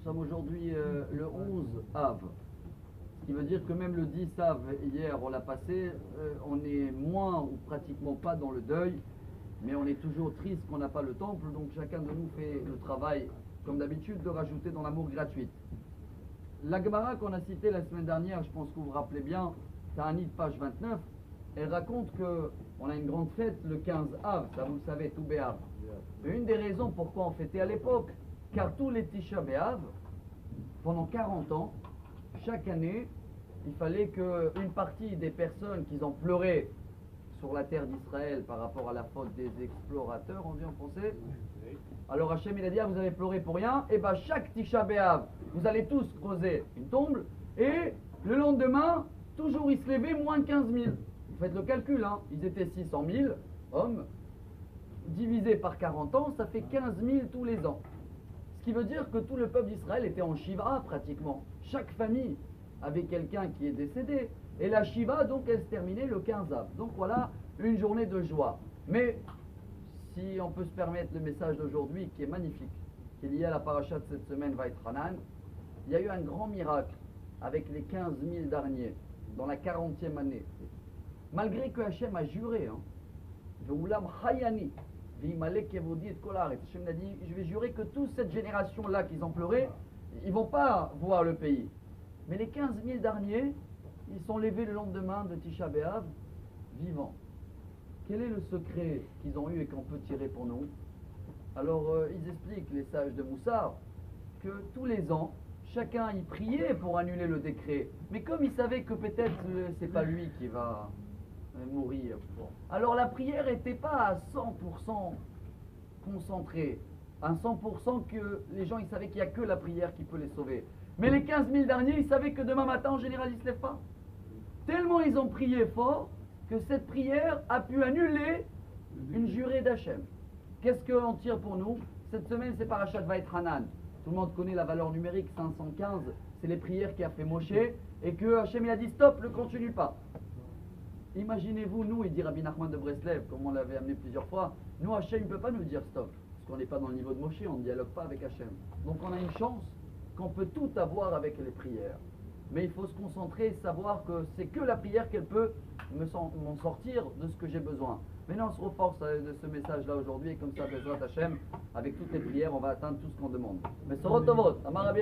Nous sommes aujourd'hui le 11 Av. Ce qui veut dire que même le 10 Av, hier on l'a passé, on est moins ou pratiquement pas dans le deuil, mais on est toujours triste qu'on n'a pas le temple, donc chacun de nous fait le travail, comme d'habitude, de rajouter dans l'amour gratuite. La Gemara qu'on a citée la semaine dernière, je pense que vous vous rappelez bien, Ta'anit page 29, elle raconte qu'on a une grande fête le 15 Av, ça vous le savez, tout Béav. Une des raisons pourquoi on fêtait à l'époque, car tous les Tisha B'Av, pendant 40 ans, chaque année, il fallait qu'une partie des personnes qui ont pleuré sur la terre d'Israël par rapport à la faute des explorateurs, on dit en français. Alors Hachem il a dit, vous avez pleuré pour rien, et bien chaque Tisha B'Av, vous allez tous creuser une tombe, et le lendemain, toujours ils se levaient moins de 15 000. Vous faites le calcul, hein, ils étaient 600 000 hommes, divisé par 40 ans, ça fait 15 000 tous les ans. Ce qui veut dire que tout le peuple d'Israël était en Shiva pratiquement. Chaque famille avait quelqu'un qui est décédé. Et la Shiva, donc, elle se terminait le 15 Av. Donc voilà, une journée de joie. Mais, si on peut se permettre le message d'aujourd'hui, qui est magnifique, qui est lié à la paracha de cette semaine, Vaïtranan, il y a eu un grand miracle avec les 15 000 derniers, dans la 40e année. Malgré que Hachem a juré, hein, Veulam Hayani, Hachem a dit, je vais jurer que toute cette génération-là qu'ils ont pleuré, ils ne vont pas voir le pays. Mais les 15 000 derniers, ils sont levés le lendemain de Tisha B'Av, vivants. Quel est le secret qu'ils ont eu et qu'on peut tirer pour nous? Alors, ils expliquent, les sages de Moussar, que tous les ans, chacun y priait pour annuler le décret. Mais comme ils savaient que peut-être c'est pas lui qui va mourir. Alors la prière n'était pas à 100% concentrée, à 100% que les gens ils savaient qu'il n'y a que la prière qui peut les sauver. Mais les 15 000 derniers, ils savaient que demain matin en général ils ne se lèvent pas. Tellement ils ont prié fort que cette prière a pu annuler une jurée d'Hachem. Qu'est-ce qu'on tire pour nous? Cette semaine c'est Parashat Vaïtranan. Tout le monde connaît la valeur numérique 515, c'est les prières qu'a fait Moshe et que Hachem il a dit stop, ne continue pas. Imaginez-vous, nous, il dit Rabbi Nachman de Breslev, comme on l'avait amené plusieurs fois, nous, Hachem ne peut pas nous dire stop, parce qu'on n'est pas dans le niveau de Moshe, on ne dialogue pas avec Hachem. Donc on a une chance qu'on peut tout avoir avec les prières. Mais il faut se concentrer et savoir que c'est que la prière qu'elle peut m'en sortir de ce que j'ai besoin. Maintenant, on se reforce de ce message-là aujourd'hui, et comme ça, Bezrat Hachem, avec toutes les prières, on va atteindre tout ce qu'on demande. Mais Sorot Tovot, Amar Rabbi